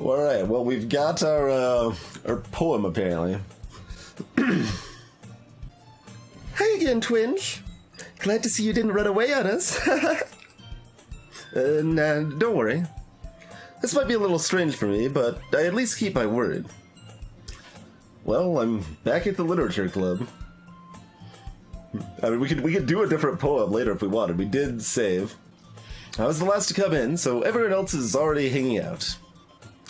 Alright, well, we've got our poem, apparently. Hi again, Twinge. Glad to see you didn't run away on us. Nah, don't worry. This might be a little strange for me, but I at least keep my word. Well, I'm back at the literature club. I mean, we could do a different poem later if we wanted. We did save. I was the last to come in, so everyone else is already hanging out.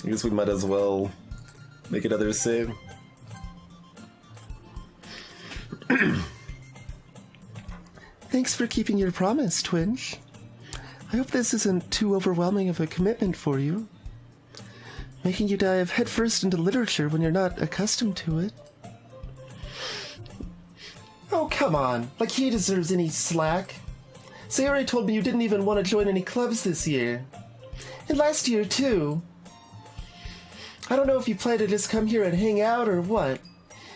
I guess we might as well make another save. Thanks for keeping your promise, Twinge. I hope this isn't too overwhelming of a commitment for you. Making you dive headfirst into literature when you're not accustomed to it. Oh, come on. Like he deserves any slack. Sayori told me you didn't even want to join any clubs this year. And last year, too. I don't know if you plan to just come here and hang out or what,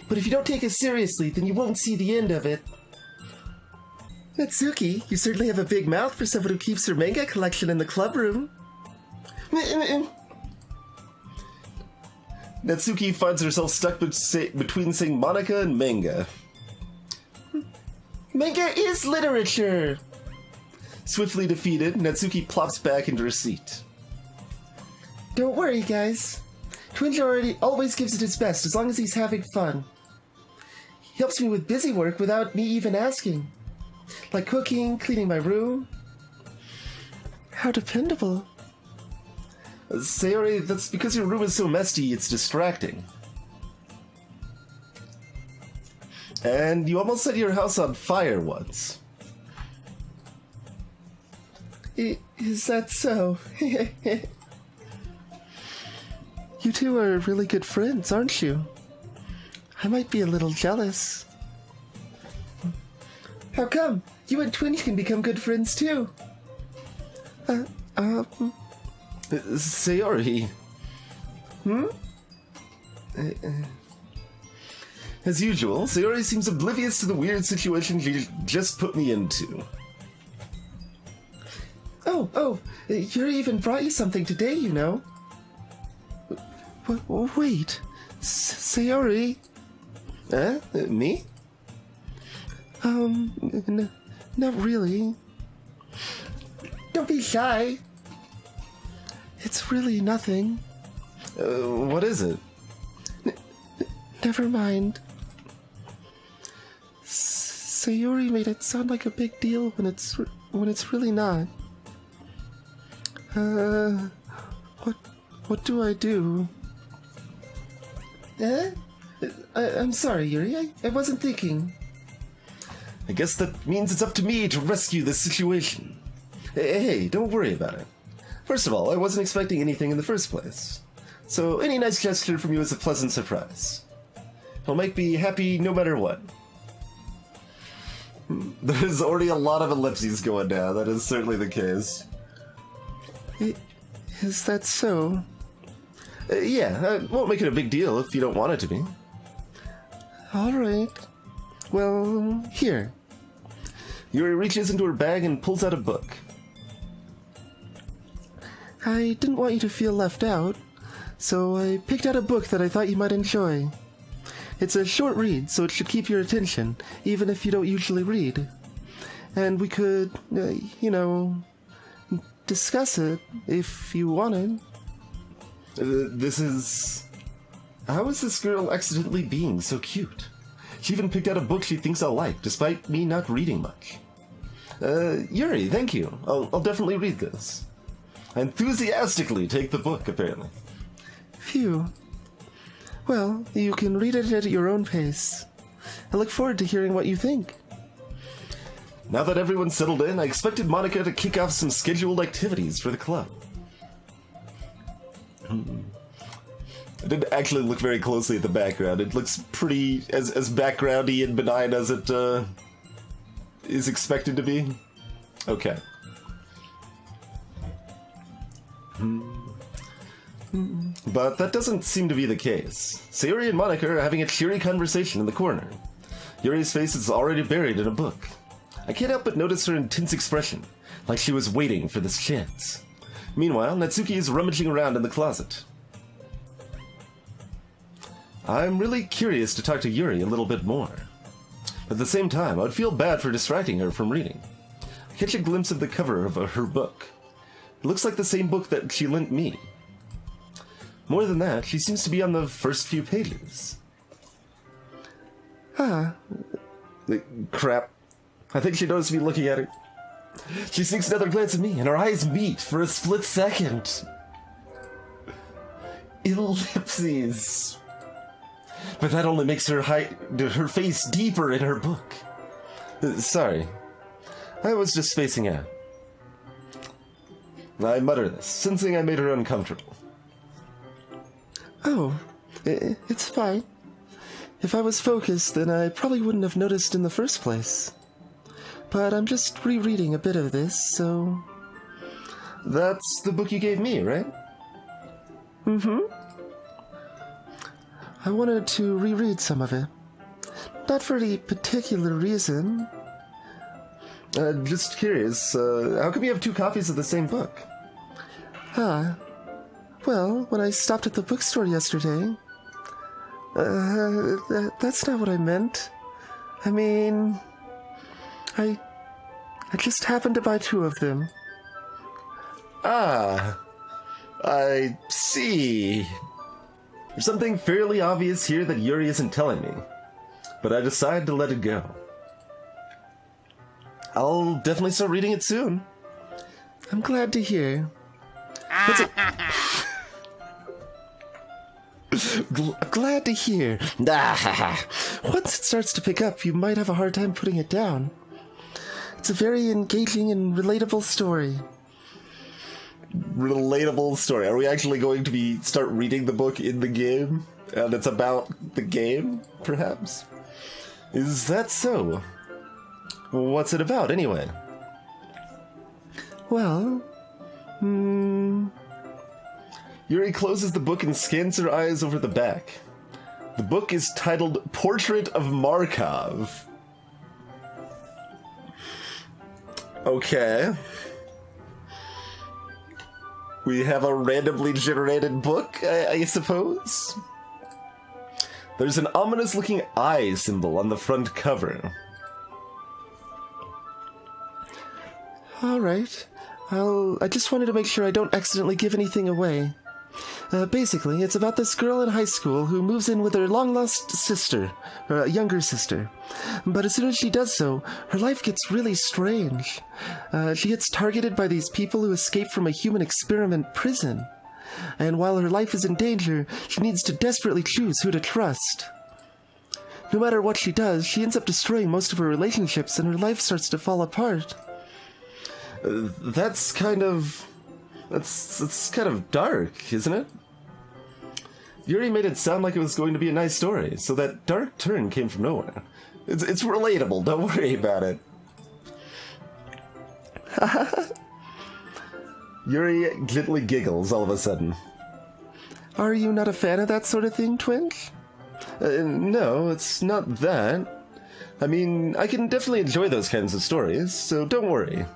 but if you don't take us seriously, then you won't see the end of it. Natsuki, you certainly have a big mouth for someone who keeps her manga collection in the club room. Natsuki finds herself stuck between saying Monica and manga. Manga is literature! Swiftly defeated, Natsuki plops back into her seat. Don't worry, guys. Twinge always gives it his best as long as he's having fun. He helps me with busy work without me even asking. Like cooking, cleaning my room. How dependable. Sayori, that's because your room is so messy, it's distracting. And you almost set your house on fire once. Is that so? You two are really good friends, aren't you? I might be a little jealous. How come? You and Twinge can become good friends too. Sayori. As usual, Sayori seems oblivious to the weird situation she just put me into. Oh, Yuri even brought you something today, you know. Wait, Sayori? Me? Not really. Don't be shy. It's really nothing. What is it? Never mind. Sayori made it sound like a big deal when it's really not. What do I do? I'm sorry, Yuri. I wasn't thinking. I guess that means it's up to me to rescue this situation. Hey, don't worry about it. First of all, I wasn't expecting anything in the first place. So any nice gesture from you is a pleasant surprise. It'll make me happy no matter what. There's already a lot of ellipses going down. That is certainly the case. Is that so? Yeah, I won't make it a big deal if you don't want it to be. Alright. Well, here. Yuri reaches into her bag and pulls out a book. I didn't want you to feel left out, so I picked out a book that I thought you might enjoy. It's a short read, so it should keep your attention, even if you don't usually read. And we could, discuss it if you wanted. How is this girl accidentally being so cute? She even picked out a book she thinks I'll like, despite me not reading much. Yuri, thank you. I'll definitely read this. I enthusiastically take the book, apparently. Phew. Well, you can read it at your own pace. I look forward to hearing what you think. Now that everyone's settled in, I expected Monica to kick off some scheduled activities for the club. I didn't actually look very closely at the background. It looks pretty as backgroundy and benign as it is expected to be. Okay. But that doesn't seem to be the case. Sayori and Monica are having a cheery conversation in the corner. Yuri's face is already buried in a book. I can't help but notice her intense expression, like she was waiting for this chance. Meanwhile, Natsuki is rummaging around in the closet. I'm really curious to talk to Yuri a little bit more. At the same time, I'd feel bad for distracting her from reading. I catch a glimpse of the cover of her book. It looks like the same book that she lent me. More than that, she seems to be on the first few pages. Crap. I think she noticed me looking at her. She sinks another glance at me, and our eyes meet for a split second. Ellipses. But that only makes her her face deeper in her book. Sorry. I was just spacing out. I mutter this, sensing I made her uncomfortable. Oh, it's fine. If I was focused, then I probably wouldn't have noticed in the first place. But I'm just rereading a bit of this, so... That's the book you gave me, right? Mm-hmm. I wanted to reread some of it. Not for any particular reason. Just curious, how come you have two copies of the same book? Well, when I stopped at the bookstore yesterday... that's not what I meant. I mean... I just happened to buy two of them. Ah, I see. There's something fairly obvious here that Yuri isn't telling me, but I decide to let it go. I'll definitely start reading it soon. I'm glad to hear. What's it? Glad to hear. Once it starts to pick up, you might have a hard time putting it down. It's a very engaging and relatable story. Relatable story. Are we actually going to start reading the book in the game? And it's about the game, perhaps? Is that so? What's it about, anyway? Well, Yuri closes the book and scans her eyes over the back. The book is titled Portrait of Markov. Okay. We have a randomly generated book, I suppose? There's an ominous-looking eye symbol on the front cover. all right. I just wanted to make sure I don't accidentally give anything away. Basically, it's about this girl in high school who moves in with her long-lost sister, or a younger sister. But as soon as she does so, her life gets really strange. She gets targeted by these people who escaped from a human experiment prison. And while her life is in danger, she needs to desperately choose who to trust. No matter what she does, she ends up destroying most of her relationships and her life starts to fall apart. That's kind of dark, isn't it? You already made it sound like it was going to be a nice story, so that dark turn came from nowhere. It's relatable, don't worry about it. Yuri gently giggles all of a sudden. Are you not a fan of that sort of thing, Twinge? No, it's not that. I mean, I can definitely enjoy those kinds of stories, so don't worry.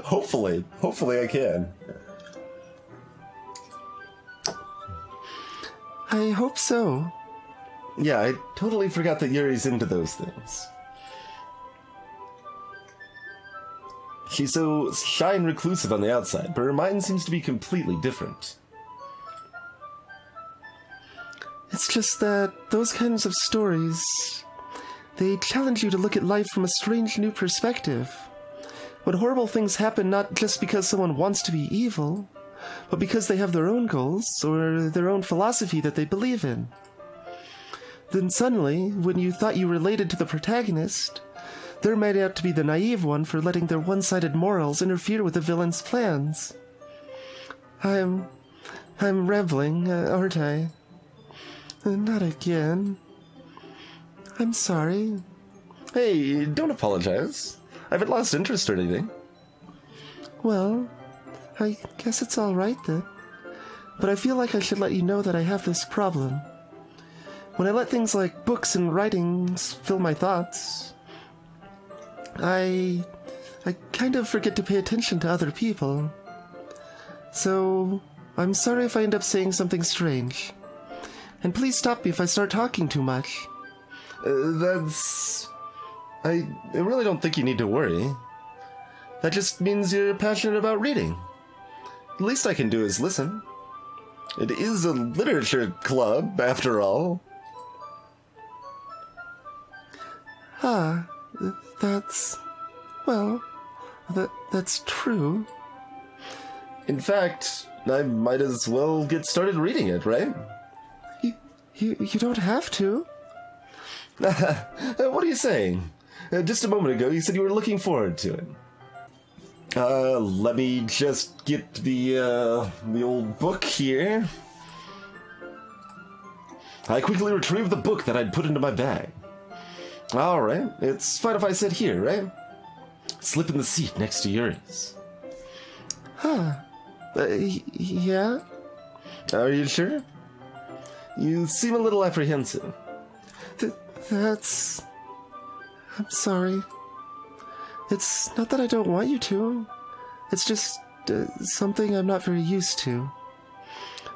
Hopefully I can. I hope so. Yeah, I totally forgot that Yuri's into those things. She's so shy and reclusive on the outside, but her mind seems to be completely different. It's just that those kinds of stories, they challenge you to look at life from a strange new perspective. When horrible things happen not just because someone wants to be evil, but because they have their own goals or their own philosophy that they believe in. Then suddenly, when you thought you related to the protagonist, they're made out to be the naive one for letting their one-sided morals interfere with the villain's plans. I'm rambling, aren't I? Not again. I'm sorry. Hey, don't apologize. I haven't lost interest or anything. Well, I guess it's all right then. But I feel like I should let you know that I have this problem. When I let things like books and writings fill my thoughts, I kind of forget to pay attention to other people. So, I'm sorry if I end up saying something strange. And please stop me if I start talking too much. I really don't think you need to worry. That just means you're passionate about reading. The least I can do is listen. It is a literature club, after all. That's true. In fact, I might as well get started reading it, right? You don't have to. What are you saying? Just a moment ago, you said you were looking forward to it. Let me just get the old book here. I quickly retrieved the book that I'd put into my bag. Alright, it's fine if I sit here, right? Slip in the seat next to Yuri's. Yeah? Are you sure? You seem a little apprehensive. I'm sorry. It's not that I don't want you to. It's just something I'm not very used to.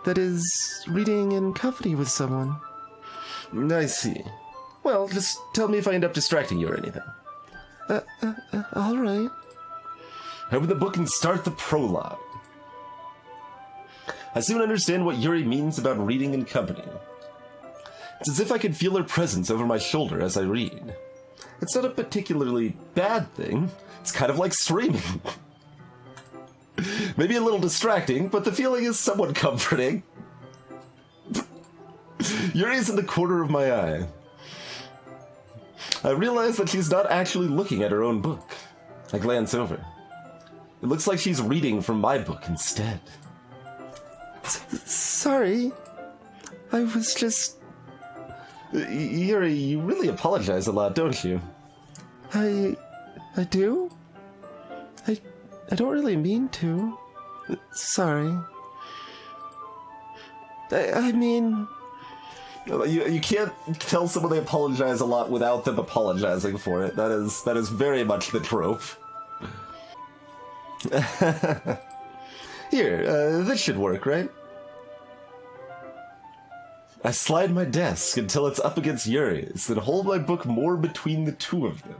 That is, reading in company with someone. I see. Well, just tell me if I end up distracting you or anything. All right. Open the book and start the prologue. I soon understand what Yuri means about reading in company. It's as if I can feel her presence over my shoulder as I read. It's not a particularly bad thing. It's kind of like streaming. Maybe a little distracting, but the feeling is somewhat comforting. Yuri's in the corner of my eye. I realize that she's not actually looking at her own book. I glance over. It looks like she's reading from my book instead. Sorry. I was just... Yuri, you really apologize a lot, don't you? I do? I don't really mean to. Sorry. I mean... You can't tell someone they apologize a lot without them apologizing for it. That is very much the trope. Here, this should work, right? I slide my desk until it's up against Yuri's, then hold my book more between the two of them.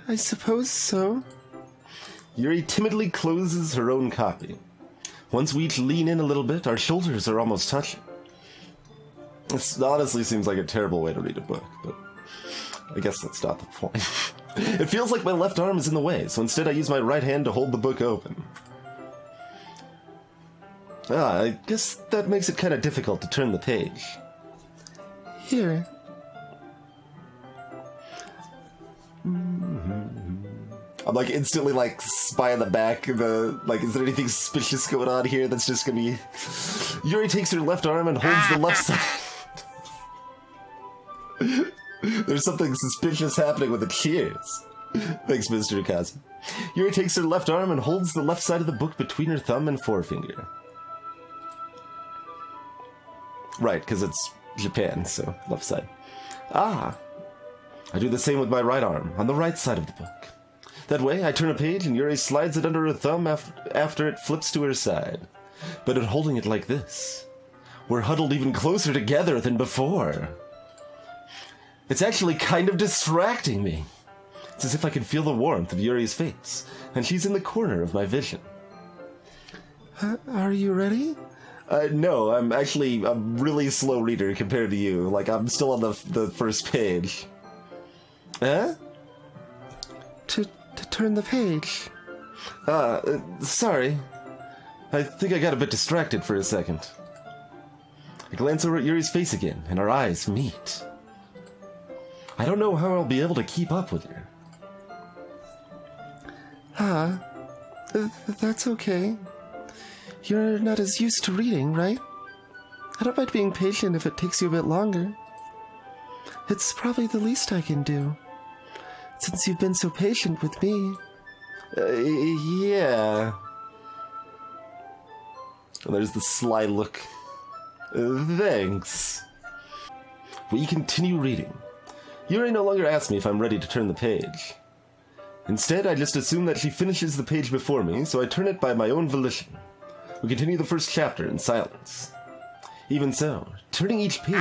I suppose so. Yuri timidly closes her own copy. Once we each lean in a little bit, our shoulders are almost touching. This honestly seems like a terrible way to read a book, but I guess that's not the point. It feels like my left arm is in the way, so instead I use my right hand to hold the book open. I guess that makes it kind of difficult to turn the page. Here. I'm like instantly like spying the back. Is there anything suspicious going on here? That's just gonna be. Yuri takes her left arm and holds the left side. There's something suspicious happening with the cheers. Thanks, Mr. Akazu. Yuri takes her left arm and holds the left side of the book between her thumb and forefinger. Right, because it's Japan, so left side. I do the same with my right arm, on the right side of the book. That way, I turn a page and Yuri slides it under her thumb after it flips to her side. But in holding it like this, we're huddled even closer together than before. It's actually kind of distracting me. It's as if I can feel the warmth of Yuri's face, and she's in the corner of my vision. Are you ready? No, I'm actually a really slow reader compared to you. Like, I'm still on the first page. Huh? To turn the page. Sorry. I think I got a bit distracted for a second. I glance over at Yuri's face again, and our eyes meet. I don't know how I'll be able to keep up with her. That's okay. You're not as used to reading, right? I don't mind being patient if it takes you a bit longer. It's probably the least I can do, since you've been so patient with me. Yeah. There's the sly look. Thanks. We continue reading. Yuri no longer asks me if I'm ready to turn the page. Instead, I just assume that she finishes the page before me, so I turn it by my own volition. We continue the first chapter in silence. Even so, turning each page...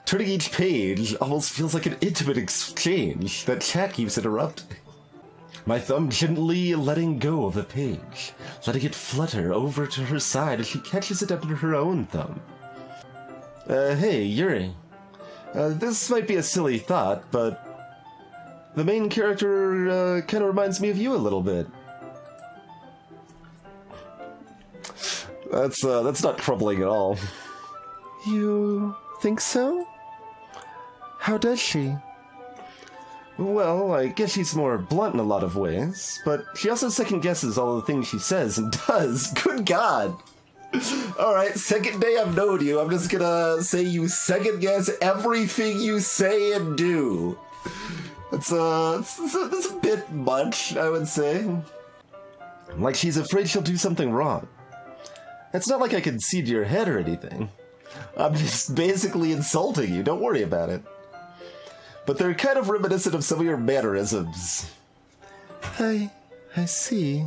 Turning each page almost feels like an intimate exchange that chat keeps interrupting. My thumb gently letting go of the page, letting it flutter over to her side as she catches it under her own thumb. Hey, Yuri. This might be a silly thought, but the main character kind of reminds me of you a little bit. That's not troubling at all. You think so? How does she? Well, I guess she's more blunt in a lot of ways, but she also second-guesses all the things she says and does. Good God! Alright, second day I've known you, I'm just gonna say you second-guess everything you say and do. It's a bit much, I would say. Like she's afraid she'll do something wrong. It's not like I can see to your head or anything. I'm just basically insulting you, don't worry about it. But they're kind of reminiscent of some of your mannerisms. I see.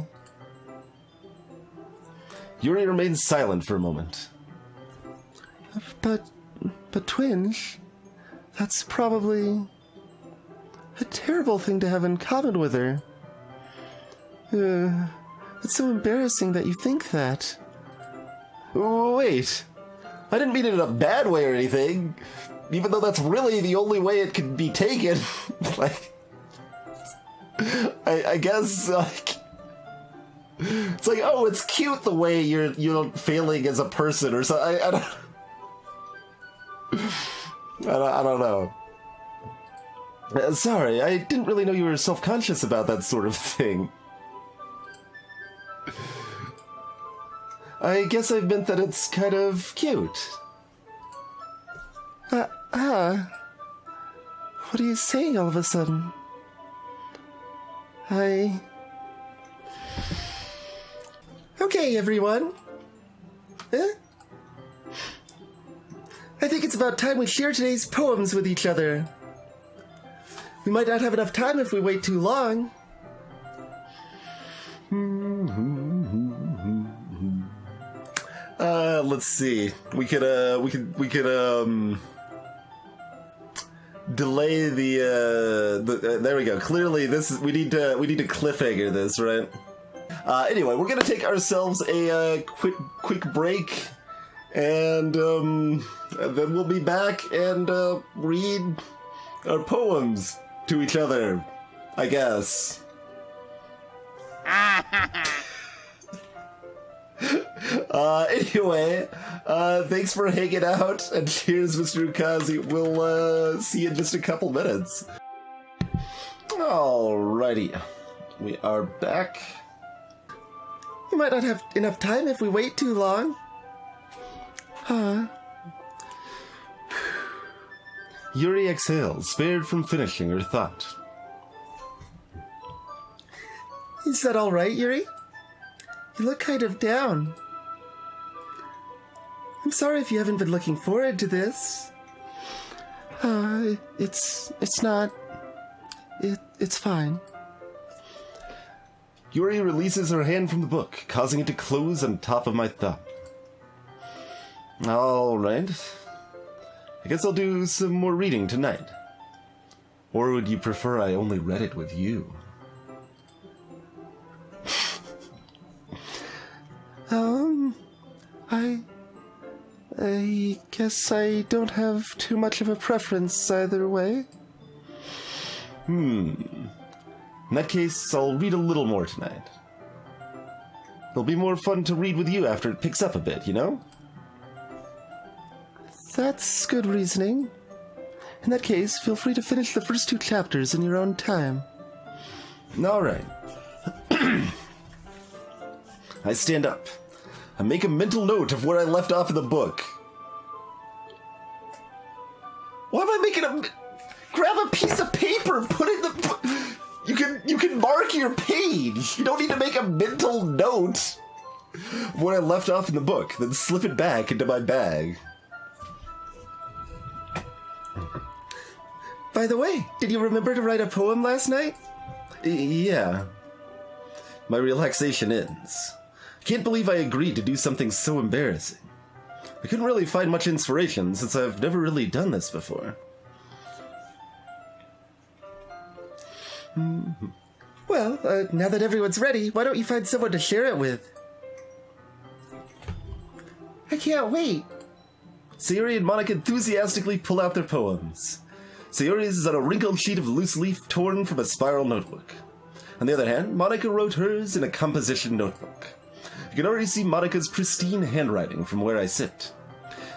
Yuri remains silent for a moment. But Twinge, that's probably a terrible thing to have in common with her. It's so embarrassing that you think that. Wait, I didn't mean it in a bad way or anything, even though that's really the only way it can be taken. Like, I guess, like, it's like, oh, it's cute the way you're failing as a person or something. I don't know. Sorry, I didn't really know you were self-conscious about that sort of thing. I guess I meant that it's kind of cute. What are you saying all of a sudden? Okay, everyone. I think it's about time we share today's poems with each other. We might not have enough time if we wait too long. Let's see. We could delay the there we go. Clearly we need to cliffhanger this, right? Anyway, we're gonna take ourselves a quick break, and then we'll be back and read our poems to each other, I guess. Anyway, thanks for hanging out, and cheers, Mr. Ukazi. We'll see you in just a couple minutes. Alrighty, we are back. We might not have enough time if we wait too long. Yuri exhales, spared from finishing her thought. Is that all right, Yuri? You look kind of down. I'm sorry if you haven't been looking forward to this. It's not. It's fine. Yuri releases her hand from the book, causing it to close on top of my thumb. Alright. I guess I'll do some more reading tonight. Or would you prefer I only read it with you? I guess I don't have too much of a preference either way. In that case, I'll read a little more tonight. It'll be more fun to read with you after it picks up a bit, you know? That's good reasoning. In that case, feel free to finish the first 2 chapters in your own time. Alright. I stand up. I make a mental note of where I left off in the book. Why am I making a... Grab a piece of paper and put it in the... You can mark your page. You don't need to make a mental note of where I left off in the book, then slip it back into my bag. By the way, did you remember to write a poem last night? Yeah. My relaxation ends. I can't believe I agreed to do something so embarrassing. I couldn't really find much inspiration since I've never really done this before. Well, now that everyone's ready, why don't you find someone to share it with? I can't wait. Sayori and Monica enthusiastically pull out their poems. Sayori's is on a wrinkled sheet of loose leaf torn from a spiral notebook. On the other hand, Monica wrote hers in a composition notebook. You can already see Monica's pristine handwriting from where I sit.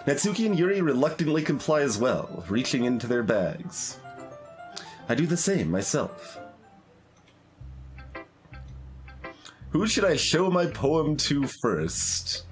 Natsuki and Yuri reluctantly comply as well, reaching into their bags. I do the same myself. Who should I show my poem to first?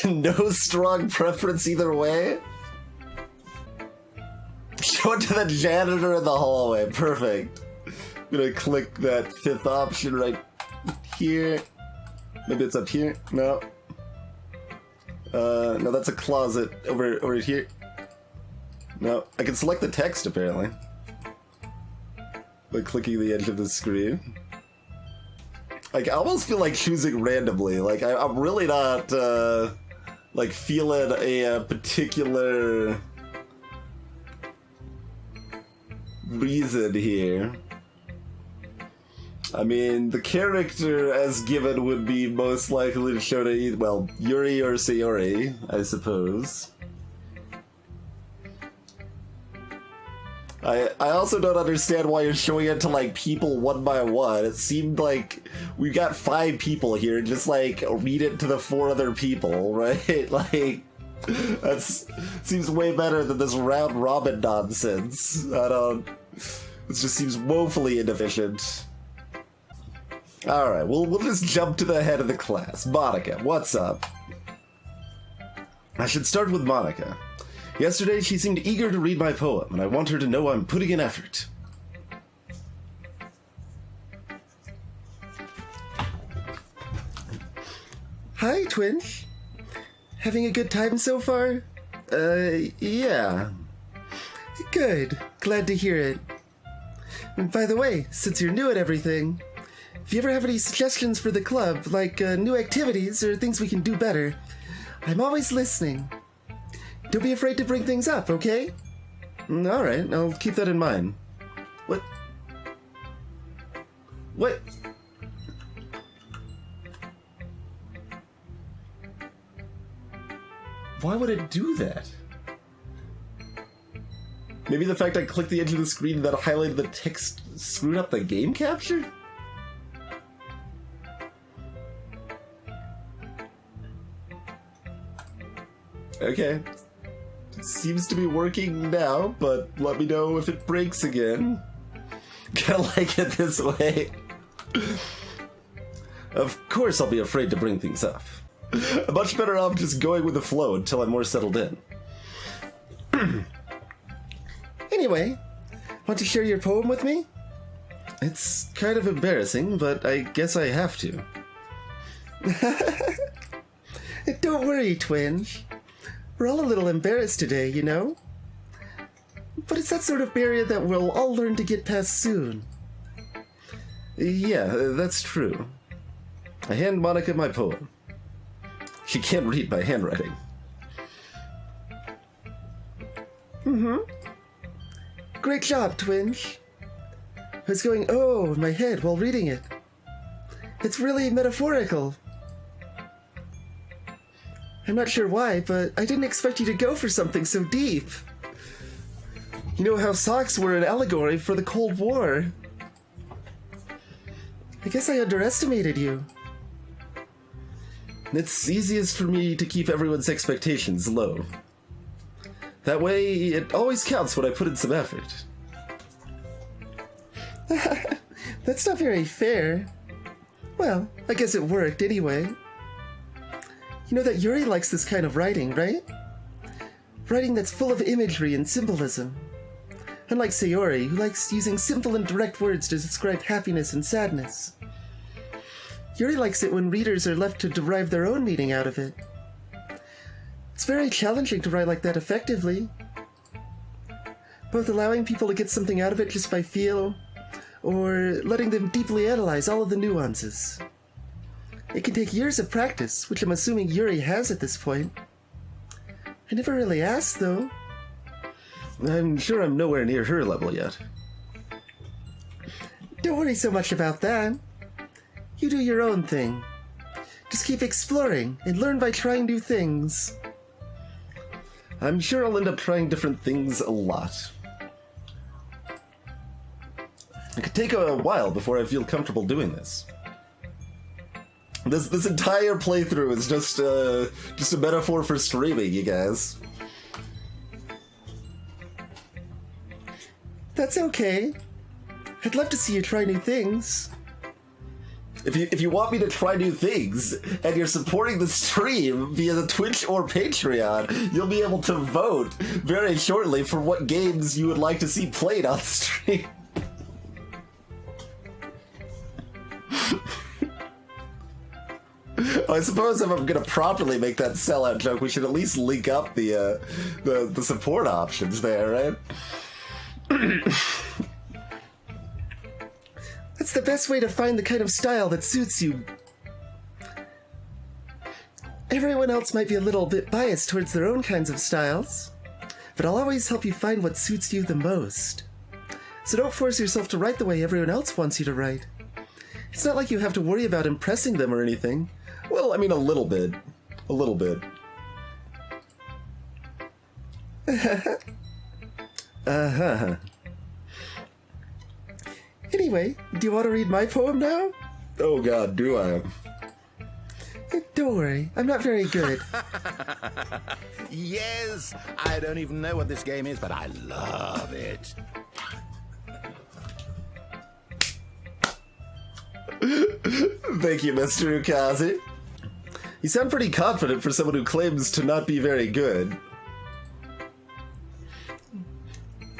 No strong preference either way? Show it to the janitor in the hallway. Perfect. I'm gonna click that fifth option right here. Maybe it's up here? No. No, that's a closet over here. No, I can select the text apparently by clicking the edge of the screen. Like, I almost feel like choosing randomly. Like, I'm really not, like, feeling a particular reason here. I mean, the character as given would be most likely to show to either, well, Yuri or Sayori, I suppose. I also don't understand why you're showing it to, like, people one by one. It seemed like we got 5 people here, just, like, read it to the 4 other people, right? Like, that's seems way better than this round robin nonsense. It just seems woefully inefficient. Alright, we'll just jump to the head of the class. Monica, what's up? I should start with Monica. Yesterday, she seemed eager to read my poem, and I want her to know I'm putting in effort. Hi, Twinge. Having a good time so far? Yeah. Good. Glad to hear it. And by the way, since you're new at everything, if you ever have any suggestions for the club, like new activities or things we can do better, I'm always listening. Don't be afraid to bring things up, okay? Alright, I'll keep that in mind. What? What? Why would it do that? Maybe the fact I clicked the edge of the screen that highlighted the text screwed up the game capture? Okay. It seems to be working now, but let me know if it breaks again. Kinda like it this way. Of course I'll be afraid to bring things up. I'm much better off just going with the flow until I'm more settled in. Anyway, want to share your poem with me? It's kind of embarrassing, but I guess I have to. Don't worry, Twinge. We're all a little embarrassed today, you know? But it's that sort of barrier that we'll all learn to get past soon. Yeah, that's true. I hand Monica my poem. She can't read my handwriting. Great job, Twinge. I was going, oh, in my head while reading it. It's really metaphorical. I'm not sure why, but I didn't expect you to go for something so deep. You know how socks were an allegory for the Cold War. I guess I underestimated you. It's easiest for me to keep everyone's expectations low. That way, it always counts when I put in some effort. That's not very fair. Well, I guess it worked anyway. You know that Yuri likes this kind of writing, right? Writing that's full of imagery and symbolism. Unlike Sayori, who likes using simple and direct words to describe happiness and sadness. Yuri likes it when readers are left to derive their own meaning out of it. It's very challenging to write like that effectively. Both allowing people to get something out of it just by feel, or letting them deeply analyze all of the nuances. It can take years of practice, which I'm assuming Yuri has at this point. I never really asked, though. I'm sure I'm nowhere near her level yet. Don't worry so much about that. You do your own thing. Just keep exploring and learn by trying new things. I'm sure I'll end up trying different things a lot. It could take a while before I feel comfortable doing this. This entire playthrough is just a metaphor for streaming, you guys. That's okay. I'd love to see you try new things. If you want me to try new things, and you're supporting the stream via the Twitch or Patreon, you'll be able to vote very shortly for what games you would like to see played on stream. I suppose if I'm gonna properly make that sellout joke, we should at least link up the support options there, right? That's the best way to find the kind of style that suits you. Everyone else might be a little bit biased towards their own kinds of styles, but I'll always help you find what suits you the most. So don't force yourself to write the way everyone else wants you to write. It's not like you have to worry about impressing them or anything. Well, I mean, a little bit. A little bit. Uh-huh. Anyway, do you want to read my poem now? Oh god, do I? Don't worry, I'm not very good. Yes, I don't even know what this game is, but I love it. Thank you, Mr. Ukazi. You sound pretty confident for someone who claims to not be very good.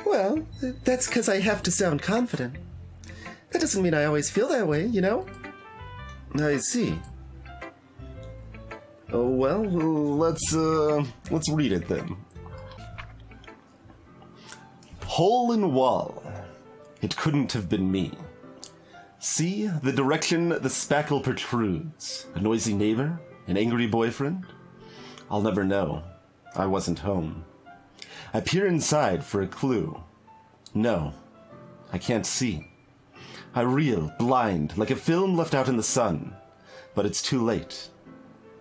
Well, that's because I have to sound confident. That doesn't mean I always feel that way, you know? I see. Oh, well, let's read it then. Hole in wall. It couldn't have been me. See the direction the spackle protrudes. A noisy neighbor? An angry boyfriend? I'll never know. I wasn't home. I peer inside for a clue. No, I can't see. I reel, blind, like a film left out in the sun. But it's too late.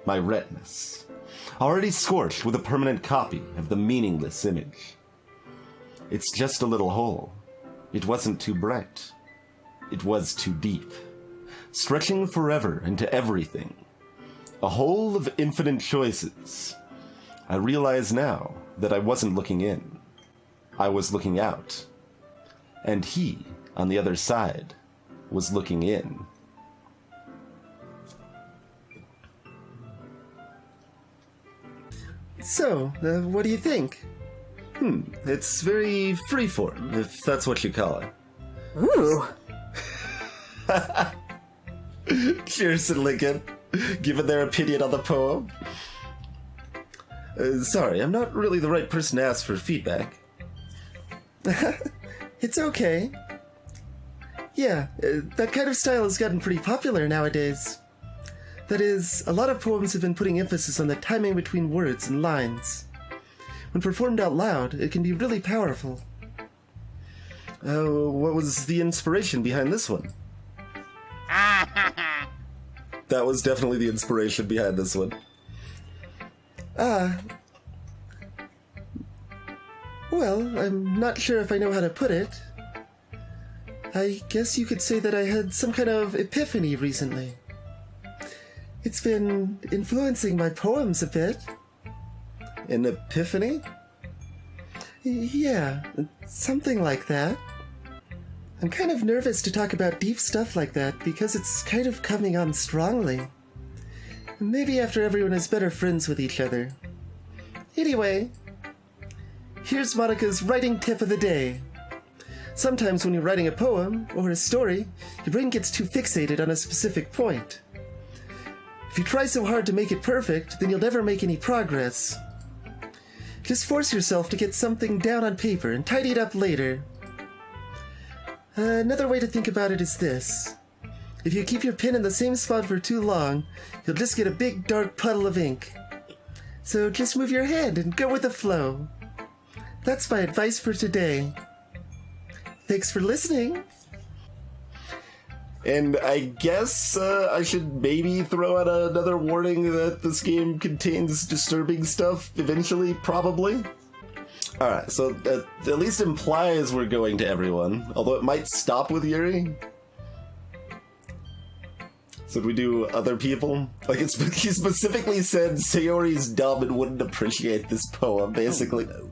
My retinas. Already scorched with a permanent copy of the meaningless image. It's just a little hole. It wasn't too bright. It was too deep. Stretching forever into everything. A hole of infinite choices. I realize now that I wasn't looking in. I was looking out. And he, on the other side, was looking in. So, what do you think? It's very freeform, if that's what you call it. Ooh. Cheers and Lincoln, given their opinion on the poem. Sorry, I'm not really the right person to ask for feedback. It's okay. Yeah, that kind of style has gotten pretty popular nowadays. That is, a lot of poems have been putting emphasis on the timing between words and lines. When performed out loud, it can be really powerful. What was the inspiration behind this one? That was definitely the inspiration behind this one. Well, I'm not sure if I know how to put it. I guess you could say that I had some kind of epiphany recently. It's been influencing my poems a bit. An epiphany? Yeah, something like that. I'm kind of nervous to talk about deep stuff like that because it's kind of coming on strongly. Maybe after everyone is better friends with each other. Anyway, here's Monica's writing tip of the day. Sometimes when you're writing a poem or a story, your brain gets too fixated on a specific point. If you try so hard to make it perfect, then you'll never make any progress. Just force yourself to get something down on paper and tidy it up later. Another way to think about it is this. If you keep your pen in the same spot for too long, you'll just get a big dark puddle of ink. So just move your hand and go with the flow. That's my advice for today. Thanks for listening. And I guess I should maybe throw out another warning that this game contains disturbing stuff eventually, probably. Alright, so at least implies we're going to everyone, although it might stop with Yuri. So do we do other people? Like, he specifically said Sayori's dumb and wouldn't appreciate this poem, basically. Oh,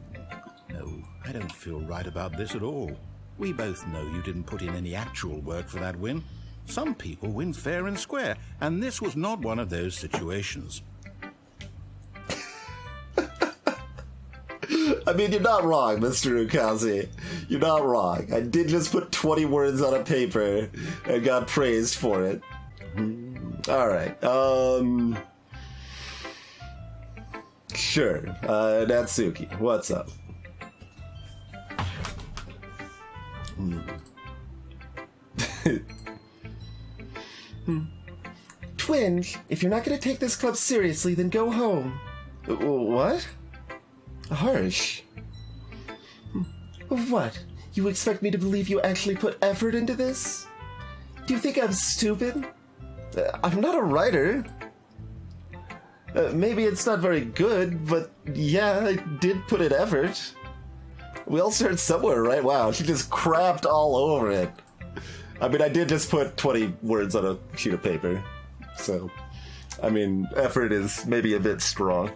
no, I don't feel right about this at all. We both know you didn't put in any actual work for that win. Some people win fair and square, and this was not one of those situations. I mean, you're not wrong, Mr. Ukazi. You're not wrong. I did just put 20 words on a paper and got praised for it. Alright, sure. Natsuki, what's up? Twinge, if you're not going to take this club seriously, then go home. What? Harsh. What? You expect me to believe you actually put effort into this? Do you think I'm stupid? I'm not a writer. Maybe it's not very good, but yeah, I did put in effort. We all start somewhere, right? Wow, she just crapped all over it. I mean, I did just put 20 words on a sheet of paper. So, I mean, effort is maybe a bit strong.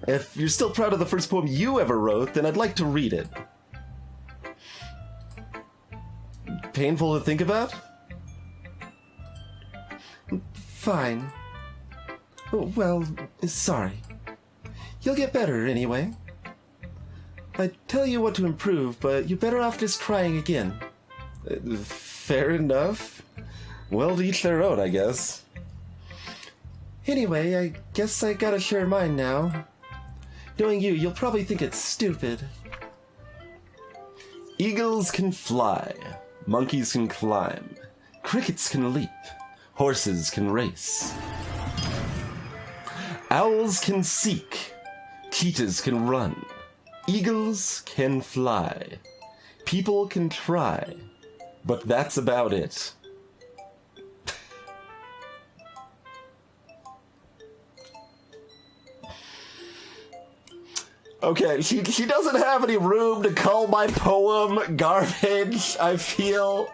If you're still proud of the first poem you ever wrote, then I'd like to read it. Painful to think about? Fine. Well, sorry. You'll get better anyway. I tell you what to improve, but you're better off just trying again. Fair enough. Well, to each their own, I guess. Anyway, I guess I gotta share mine now. Knowing you, you'll probably think it's stupid. Eagles can fly. Monkeys can climb. Crickets can leap. Horses can race. Owls can seek. Cheetahs can run. Eagles can fly. People can try. But that's about it. Okay, she doesn't have any room to call my poem garbage, I feel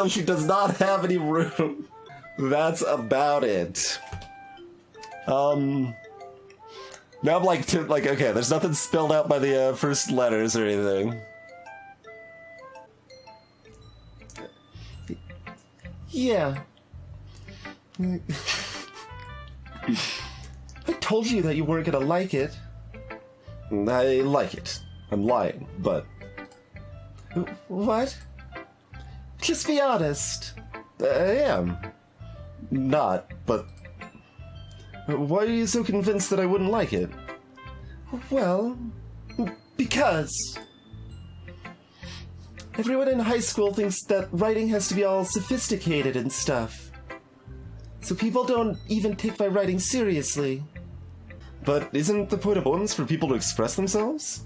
she does not have any room. That's about it. Now I'm like, okay, there's nothing spelled out by the first letters or anything. Yeah. I told you that you weren't gonna like it. I like it. I'm lying, but... What? Just be honest. I am. Not, but... Why are you so convinced that I wouldn't like it? Well, because... Everyone in high school thinks that writing has to be all sophisticated and stuff. So people don't even take my writing seriously. But isn't the point of poems for people to express themselves?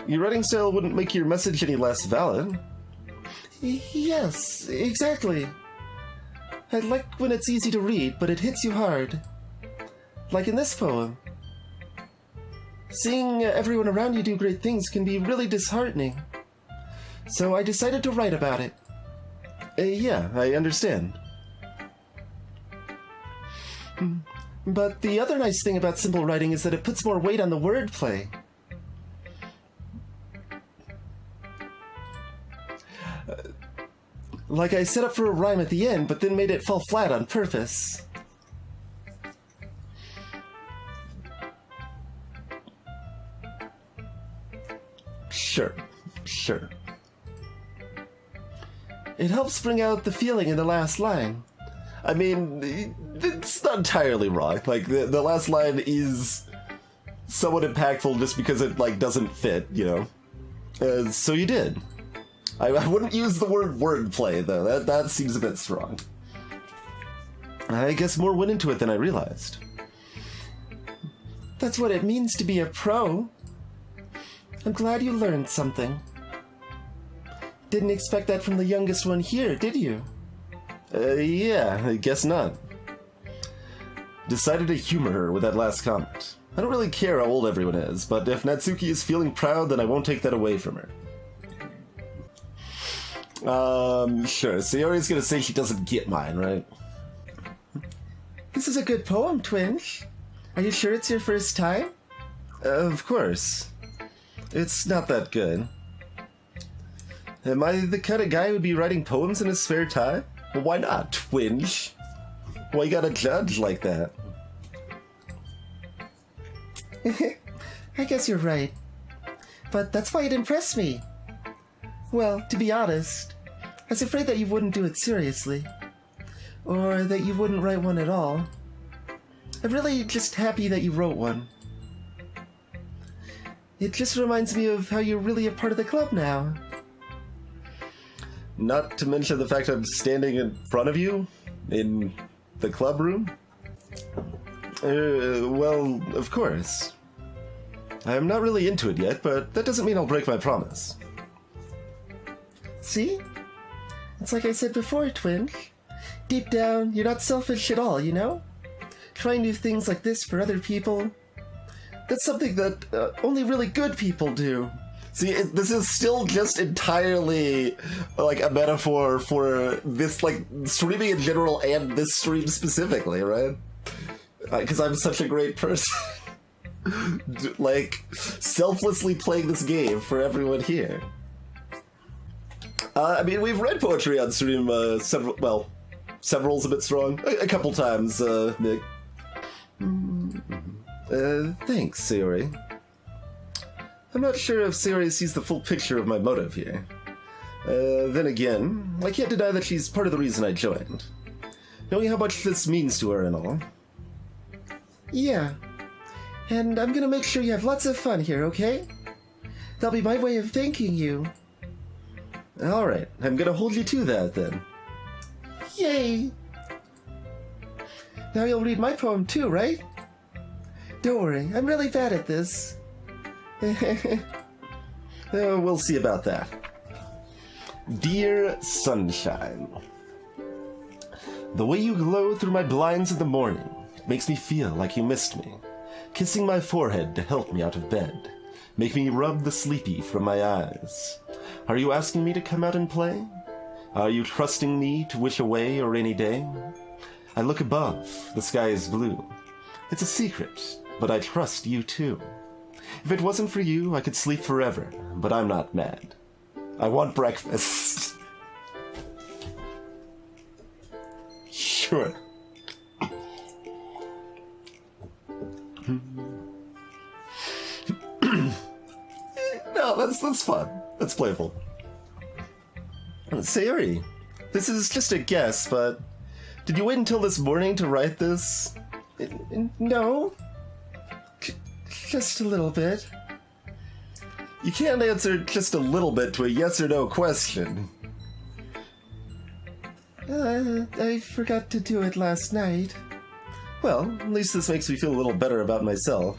Your writing style wouldn't make your message any less valid. Yes, exactly. I like when it's easy to read, but it hits you hard. Like in this poem. Seeing everyone around you do great things can be really disheartening. So I decided to write about it. Yeah, I understand. But the other nice thing about simple writing is that it puts more weight on the wordplay. Like I set up for a rhyme at the end, but then made it fall flat on purpose. Sure. It helps bring out the feeling in the last line. I mean, it's not entirely wrong. Like, the last line is somewhat impactful just because it, like, doesn't fit, you know? So you did. I wouldn't use the word wordplay, though. That seems a bit strong. I guess more went into it than I realized. That's what it means to be a pro. I'm glad you learned something. Didn't expect that from the youngest one here, did you? Yeah, I guess not. Decided to humor her with that last comment. I don't really care how old everyone is, but if Natsuki is feeling proud, then I won't take that away from her. Sure, Sayori's gonna say she doesn't get mine, right? This is a good poem, Twinge. Are you sure it's your first time? Of course. It's not that good. Am I the kind of guy who'd be writing poems in his spare time? Well, why not, Twinge? Why you gotta judge like that? I guess you're right. But that's why it impressed me. Well, to be honest, I was afraid that you wouldn't do it seriously. Or that you wouldn't write one at all. I'm really just happy that you wrote one. It just reminds me of how you're really a part of the club now. Not to mention the fact I'm standing in front of you in the club room? Well, of course. I'm not really into it yet, but that doesn't mean I'll break my promise. See? It's like I said before, Twinge. Deep down, you're not selfish at all, you know? Trying new things like this for other people. That's something that only really good people do. See, this is still just entirely, like, a metaphor for this, like, streaming in general and this stream specifically, right? Because I'm such a great person. Like, selflessly playing this game for everyone here. I mean, we've read poetry on stream several's a bit strong. A couple times, Nick. Thanks, Sayori. I'm not sure if Sayori sees the full picture of my motive here. Then again, I can't deny that she's part of the reason I joined. Knowing how much this means to her and all. Yeah. And I'm gonna make sure you have lots of fun here, okay? That'll be my way of thanking you. Alright, I'm gonna hold you to that then. Yay! Now you'll read my poem too, right? Don't worry, I'm really bad at this. We'll see about that. Dear Sunshine, the way you glow through my blinds in the morning, it makes me feel like you missed me. Kissing my forehead to help me out of bed. Make me rub the sleepy from my eyes. Are you asking me to come out and play? Are you trusting me to wish away a rainy day? I look above, the sky is blue. It's a secret, but I trust you too. If it wasn't for you, I could sleep forever, but I'm not mad. I want breakfast. Sure. No, that's fun. That's playful. Sayori, this is just a guess, but did you wait until this morning to write this? No. Just a little bit. You can't answer just a little bit to a yes or no question. I forgot to do it last night. Well, at least this makes me feel a little better about myself.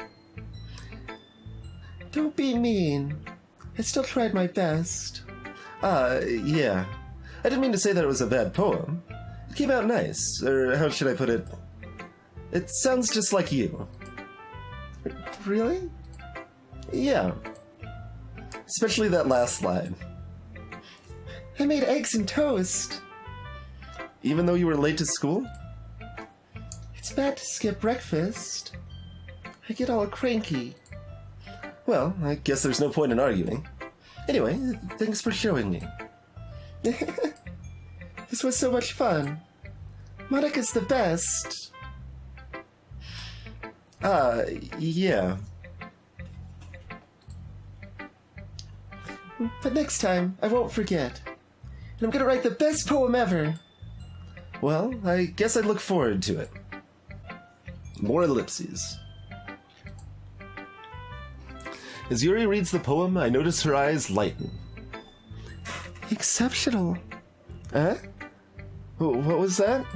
Don't be mean. I still tried my best. Yeah. I didn't mean to say that it was a bad poem. It came out nice, or how should I put it? It sounds just like you. Really? Yeah. Especially that last line. I made eggs and toast. Even though you were late to school? It's bad to skip breakfast. I get all cranky. Well, I guess there's no point in arguing. Anyway, thanks for showing me. This was so much fun. Monica's the best. Yeah. But next time, I won't forget. And I'm gonna write the best poem ever. Well, I guess I'd look forward to it. More ellipses. As Yuri reads the poem, I notice her eyes lighten. Exceptional. Huh? What was that?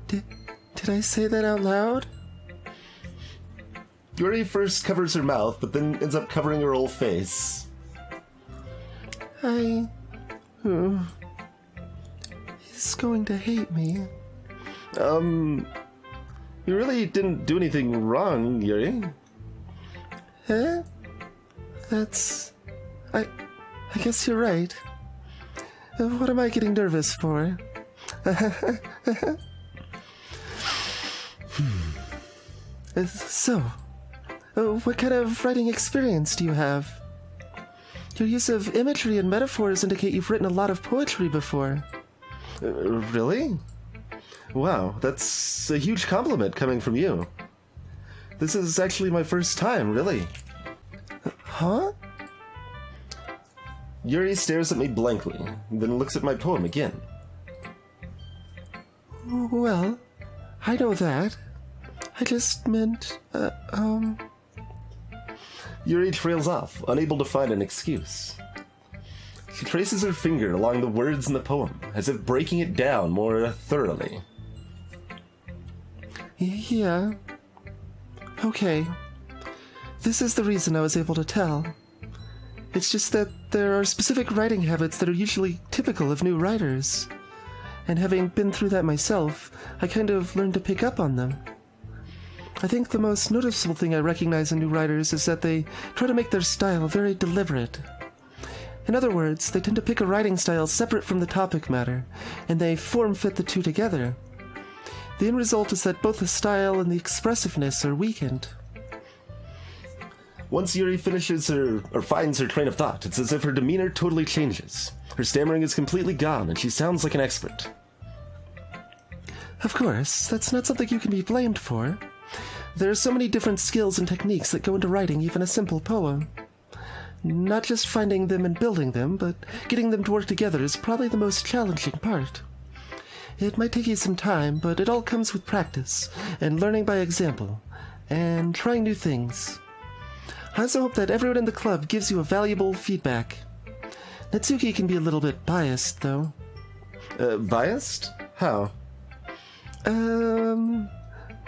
Did I say that out loud? Yuri first covers her mouth, but then ends up covering her whole face. He's going to hate me. You really didn't do anything wrong, Yuri. Huh? I guess you're right. What am I getting nervous for? So, what kind of writing experience do you have? Your use of imagery and metaphors indicate you've written a lot of poetry before. Really? Wow, that's a huge compliment coming from you. This is actually my first time, really. Huh? Yuri stares at me blankly, then looks at my poem again. Well, I know that. I just meant, Yuri trails off, unable to find an excuse. She traces her finger along the words in the poem, as if breaking it down more thoroughly. Yeah. Okay. This is the reason I was able to tell. It's just that there are specific writing habits that are usually typical of new writers. And having been through that myself, I kind of learned to pick up on them. I think the most noticeable thing I recognize in new writers is that they try to make their style very deliberate. In other words, they tend to pick a writing style separate from the topic matter, and they form-fit the two together. The end result is that both the style and the expressiveness are weakened. Once Yuri finds her train of thought, it's as if her demeanor totally changes. Her stammering is completely gone, and she sounds like an expert. Of course, that's not something you can be blamed for. There are so many different skills and techniques that go into writing even a simple poem. Not just finding them and building them, but getting them to work together is probably the most challenging part. It might take you some time, but it all comes with practice, and learning by example, and trying new things. I also hope that everyone in the club gives you a valuable feedback. Natsuki can be a little bit biased, though. Biased? How?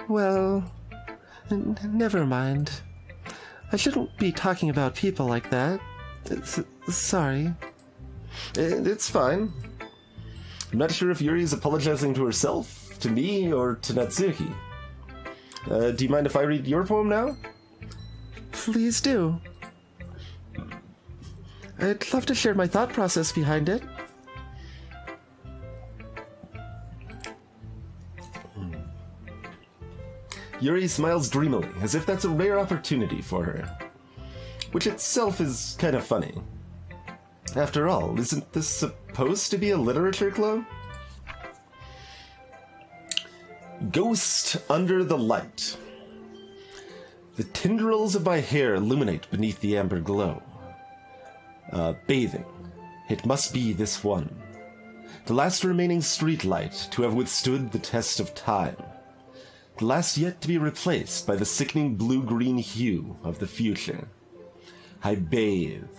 Well... never mind. I shouldn't be talking about people like that. Sorry. It's fine. I'm not sure if Yuri's apologizing to herself, to me, or to Natsuki. Do you mind if I read your poem now? Please do. I'd love to share my thought process behind it. Yuri smiles dreamily, as if that's a rare opportunity for her. Which itself is kind of funny. After all, isn't this supposed to be a literature club? Ghost under the light. The tendrils of my hair illuminate beneath the amber glow. Bathing. It must be this one. The last remaining streetlight to have withstood the test of time. The last yet to be replaced by the sickening blue-green hue of the future. I bathe.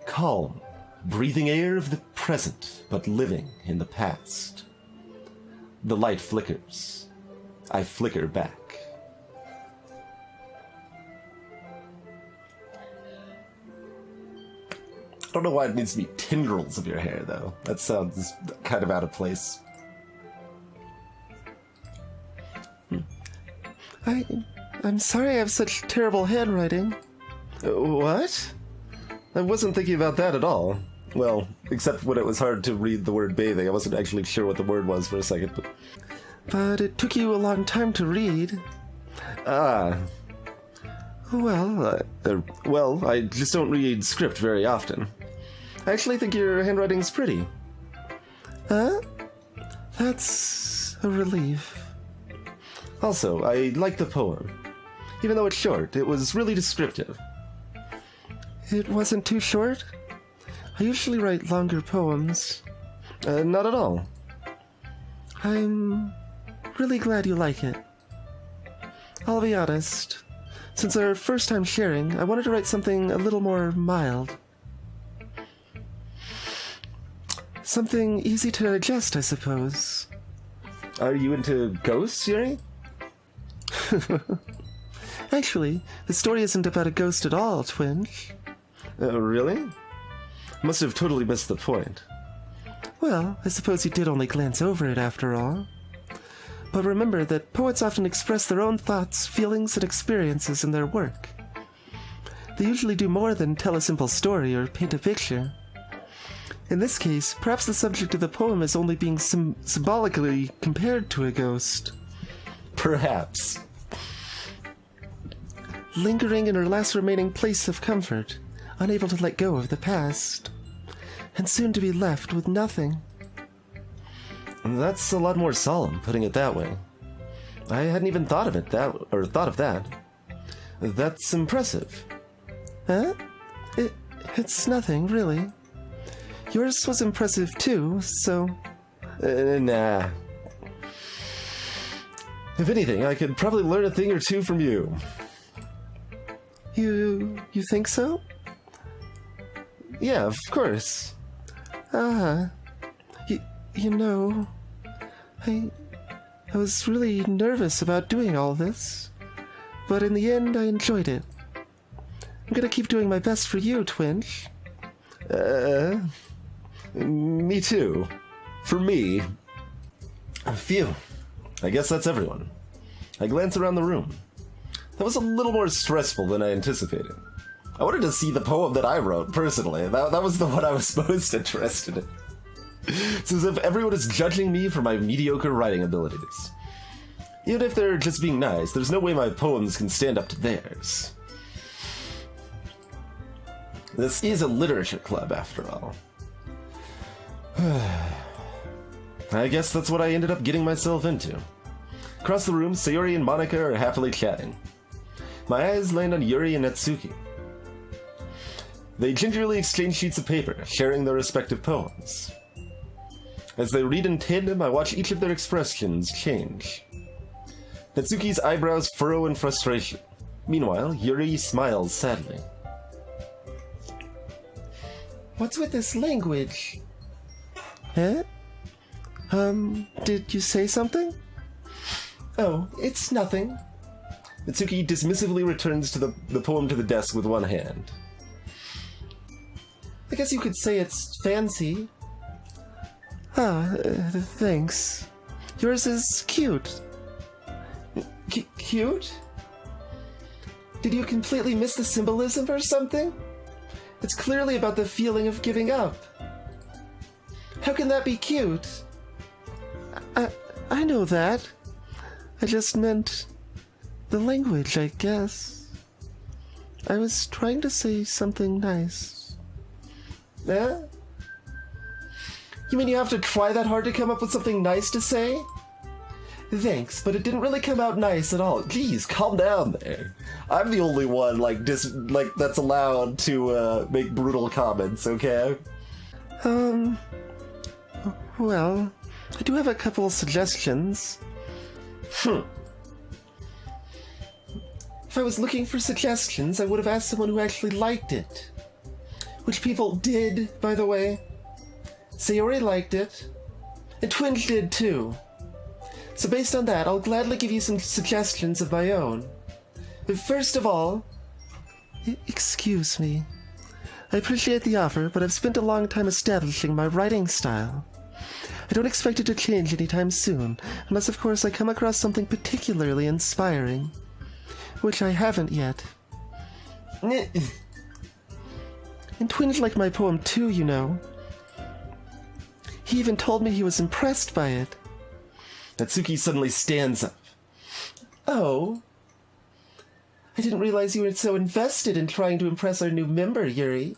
Calm, breathing air of the present, but living in the past. The light flickers. I flicker back. I don't know why it needs to be tendrils of your hair, though. That sounds kind of out of place. I'm sorry I have such terrible handwriting. What? I wasn't thinking about that at all. Well, except when it was hard to read the word bathing. I wasn't actually sure what the word was for a second, but... But it took you a long time to read. Ah. Well, I just don't read script very often. I actually think your handwriting's pretty. Huh? That's a relief. Also, I like the poem. Even though it's short, it was really descriptive. It wasn't too short? I usually write longer poems. Not at all. I'm really glad you like it. I'll be honest. Since our first time sharing, I wanted to write something a little more mild. Something easy to digest, I suppose. Are you into ghosts, Yuri? Actually, the story isn't about a ghost at all, Twinge. Really? Must have totally missed the point. Well, I suppose you did only glance over it after all. But remember that poets often express their own thoughts, feelings, and experiences in their work. They usually do more than tell a simple story or paint a picture. In this case, perhaps the subject of the poem is only being symbolically compared to a ghost. Perhaps. Lingering in her last remaining place of comfort, unable to let go of the past, and soon to be left with nothing. That's a lot more solemn, putting it that way. I hadn't even thought of that. That's impressive. Huh? It's nothing, really. Yours was impressive too, so... Nah. If anything, I could probably learn a thing or two from you. You think so? Yeah, of course. You know, I was really nervous about doing all this, but in the end I enjoyed it. I'm gonna keep doing my best for you, Twinge. Me too. For me. Phew. I guess that's everyone. I glance around the room. That was a little more stressful than I anticipated. I wanted to see the poem that I wrote, personally. That was the one I was most interested in. It's as if everyone is judging me for my mediocre writing abilities. Even if they're just being nice, there's no way my poems can stand up to theirs. This is a literature club, after all. I guess that's what I ended up getting myself into. Across the room, Sayori and Monica are happily chatting. My eyes land on Yuri and Natsuki. They gingerly exchange sheets of paper, sharing their respective poems. As they read in tandem, I watch each of their expressions change. Natsuki's eyebrows furrow in frustration. Meanwhile, Yuri smiles sadly. What's with this language? Huh? Did you say something? Oh, it's nothing. Natsuki dismissively returns to the poem to the desk with one hand. I guess you could say it's fancy. Thanks. Yours is cute. Cute? Did you completely miss the symbolism or something? It's clearly about the feeling of giving up. How can that be cute? I know that. I just meant the language, I guess. I was trying to say something nice. Eh? You mean you have to try that hard to come up with something nice to say? Thanks, but it didn't really come out nice at all. Geez, calm down there. I'm the only one, that's allowed to, make brutal comments, okay? Well, I do have a couple suggestions. If I was looking for suggestions, I would have asked someone who actually liked it. Which people did, by the way. Sayori liked it, and Twinge did too. So based on that, I'll gladly give you some suggestions of my own. But first of all... Excuse me. I appreciate the offer, but I've spent a long time establishing my writing style. I don't expect it to change anytime soon, unless of course I come across something particularly inspiring. Which I haven't yet. And Twinge liked my poem too, you know. He even told me he was impressed by it. Natsuki suddenly stands up. Oh. I didn't realize you were so invested in trying to impress our new member, Yuri.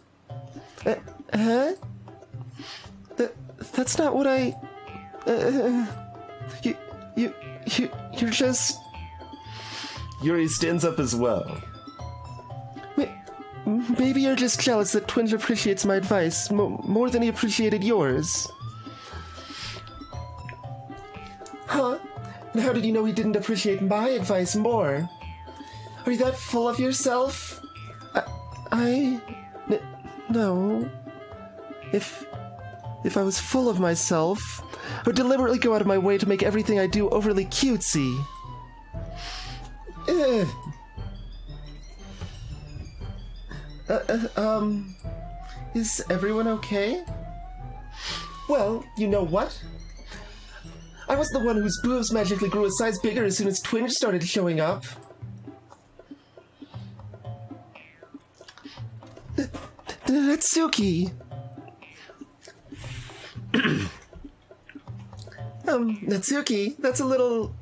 Huh? That's not what I... You're just... Yuri stands up as well. Maybe you're just jealous that Twinge appreciates my advice more than he appreciated yours. Huh? And how did you know he didn't appreciate my advice more? Are you that full of yourself? No. If I was full of myself, I would deliberately go out of my way to make everything I do overly cutesy. Is everyone okay? Well, you know what? I was the one whose boobs magically grew a size bigger as soon as Twinge started showing up. Natsuki! Natsuki, that's a little...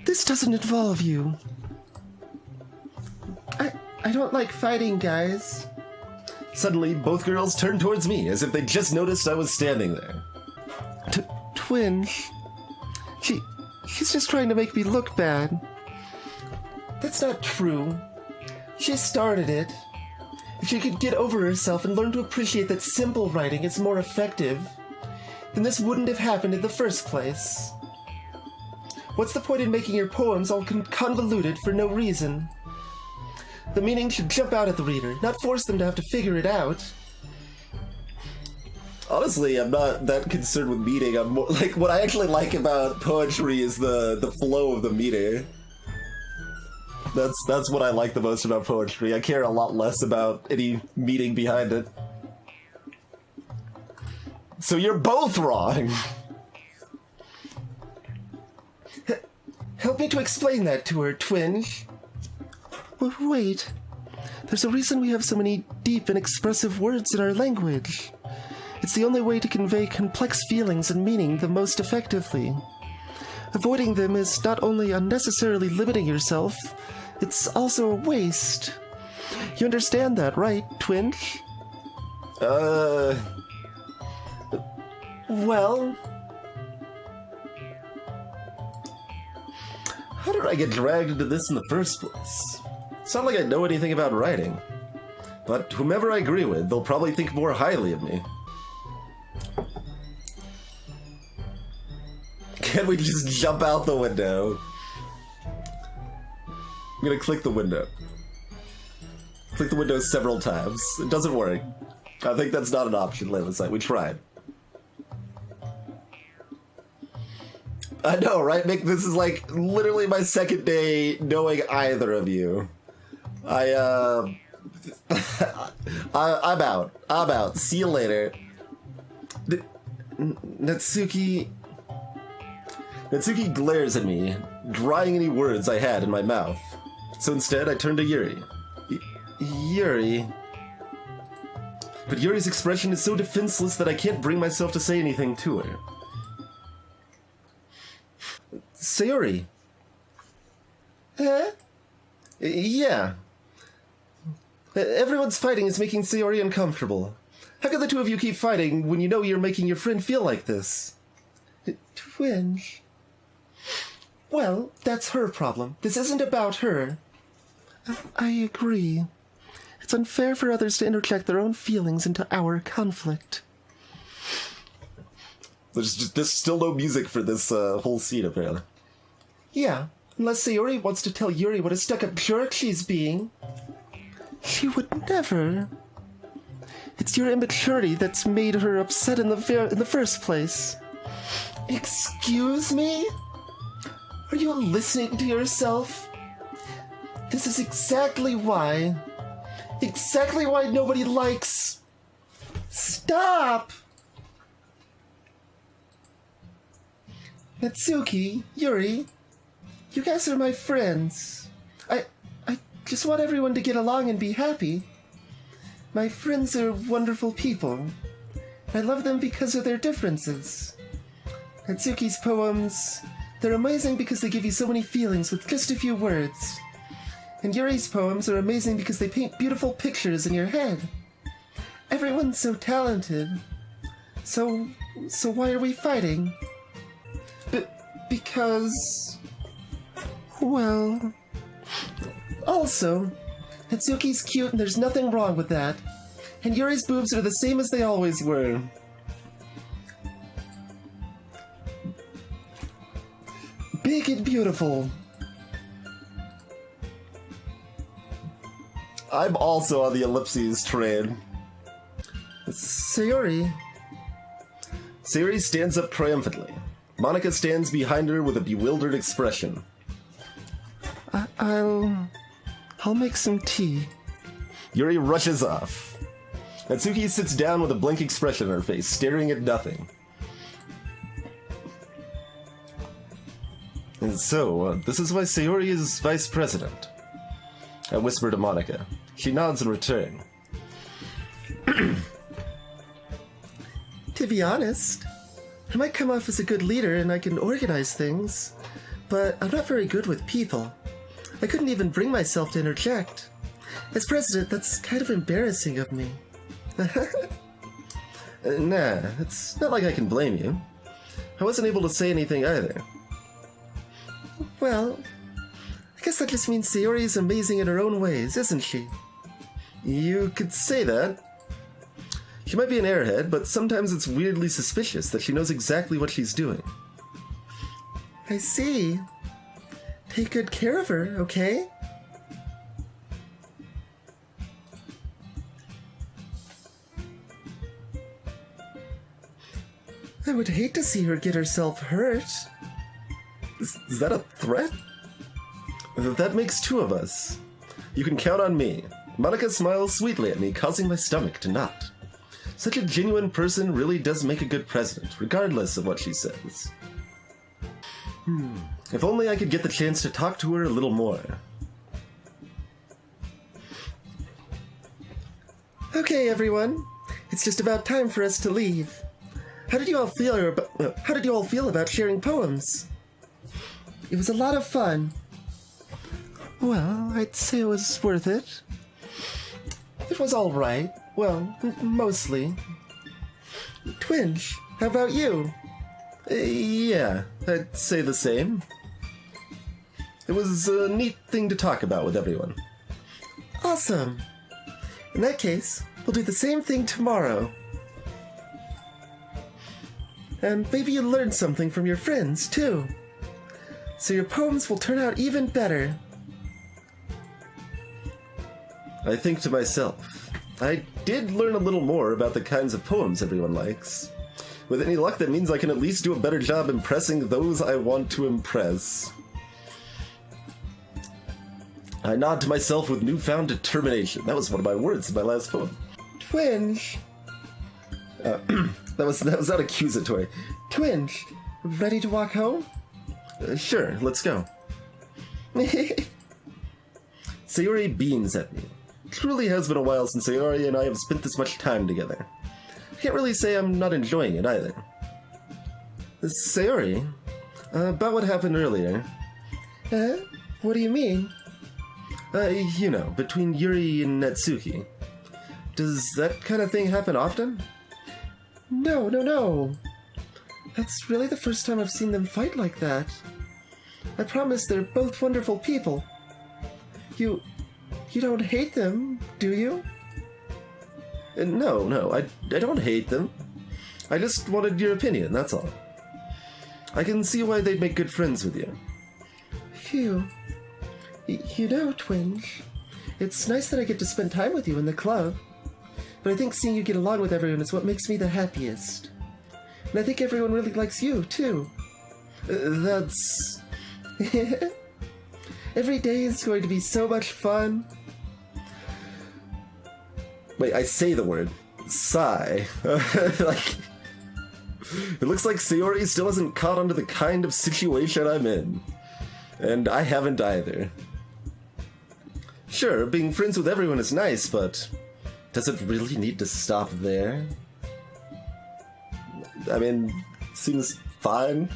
This doesn't involve you. I don't like fighting, guys. Suddenly, both girls turn towards me, as if they just noticed I was standing there. Twinge. She's just trying to make me look bad. That's not true. She started it. If she could get over herself and learn to appreciate that simple writing is more effective, then this wouldn't have happened in the first place. What's the point in making your poems all convoluted for no reason? The meaning should jump out at the reader, not force them to have to figure it out. Honestly, I'm not that concerned with meaning. I'm more, like, what I actually like about poetry is the flow of the meter. That's what I like the most about poetry. I care a lot less about any meaning behind it. So you're both wrong! Help me to explain that to her, Twinge. Wait. There's a reason we have so many deep and expressive words in our language. It's the only way to convey complex feelings and meaning the most effectively. Avoiding them is not only unnecessarily limiting yourself, it's also a waste. You understand that, right, Twinge? Well... How did I get dragged into this in the first place? It's not like I know anything about writing. But whomever I agree with, they'll probably think more highly of me. Can we just jump out the window? I'm gonna click the window. Click the window several times. It doesn't work. I think that's not an option, Layla. We tried. I know, right, Mick? This is like literally my second day knowing either of you. I'm out. I'm out. See you later. Natsuki glares at me, drying any words I had in my mouth. So instead, I turn to Yuri. Yuri. But Yuri's expression is so defenseless that I can't bring myself to say anything to her. Sayori. Huh? Yeah. Everyone's fighting is making Sayori uncomfortable. How can the two of you keep fighting when you know you're making your friend feel like this? Twinge. Well, that's her problem. This isn't about her. I agree. It's unfair for others to interject their own feelings into our conflict. There's still no music for this whole scene, apparently. Yeah, unless Sayori wants to tell Yuri what a stuck-up jerk she's being. She would never. It's your immaturity that's made her upset in the first place. Excuse me? Are you listening to yourself? This is exactly why nobody likes... Stop! Natsuki, Yuri, you guys are my friends. I just want everyone to get along and be happy. My friends are wonderful people. I love them because of their differences. Natsuki's poems, they're amazing because they give you so many feelings with just a few words. And Yuri's poems are amazing because they paint beautiful pictures in your head. Everyone's so talented. So why are we fighting? Because... well... Also, Natsuki's cute and there's nothing wrong with that. And Yuri's boobs are the same as they always were. Big and beautiful. I'm also on the ellipses train. Sayori. Sayori stands up triumphantly. Monica stands behind her with a bewildered expression. I'll make some tea. Yuri rushes off. Natsuki sits down with a blank expression on her face, staring at nothing. And so, this is why Sayori is vice president. I whisper to Monica. She nods in return. To be honest, I might come off as a good leader and I can organize things, but I'm not very good with people. I couldn't even bring myself to interject. As president, that's kind of embarrassing of me. Nah, it's not like I can blame you. I wasn't able to say anything either. Well, I guess that just means Sayori is amazing in her own ways, isn't she? You could say that. She might be an airhead, but sometimes it's weirdly suspicious that she knows exactly what she's doing. I see. Take good care of her, okay? I would hate to see her get herself hurt. Is that a threat? That makes two of us. You can count on me. Monica smiles sweetly at me, causing my stomach to knot. Such a genuine person really does make a good president, regardless of what she says. If only I could get the chance to talk to her a little more. Okay, everyone. It's just about time for us to leave. How did you all feel about sharing poems? It was a lot of fun. Well, I'd say it was worth it. It was all right. Well, mostly. Twinge, how about you? Yeah, I'd say the same. It was a neat thing to talk about with everyone. Awesome. In that case, we'll do the same thing tomorrow. And maybe you'll learn something from your friends, too. So your poems will turn out even better. I think to myself, I did learn a little more about the kinds of poems everyone likes. With any luck, that means I can at least do a better job impressing those I want to impress. I nod to myself with newfound determination. That was one of my words in my last poem. Twinge. That was not accusatory. Twinge, ready to walk home? Sure, let's go. Sayori beams at me. It truly has been a while since Sayori and I have spent this much time together. I can't really say I'm not enjoying it either. Sayori, about what happened earlier. What do you mean? You know, between Yuri and Natsuki. Does that kind of thing happen often? No. That's really the first time I've seen them fight like that. I promise they're both wonderful people. You don't hate them, do you? No, I don't hate them. I just wanted your opinion, that's all. I can see why they'd make good friends with you. Phew. You know, Twinge, it's nice that I get to spend time with you in the club. But I think seeing you get along with everyone is what makes me the happiest. And I think everyone really likes you, too. That's... Every day is going to be so much fun. Wait, I say the word. Sigh. Like... It looks like Sayori still hasn't caught on to the kind of situation I'm in. And I haven't either. Sure, being friends with everyone is nice, but... does it really need to stop there? I mean, seems fine.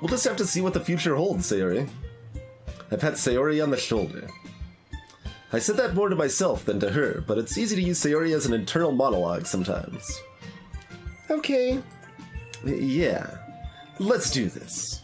We'll just have to see what the future holds, Sayori. I pat Sayori on the shoulder. I said that more to myself than to her, but it's easy to use Sayori as an internal monologue sometimes. Okay. Yeah, let's do this.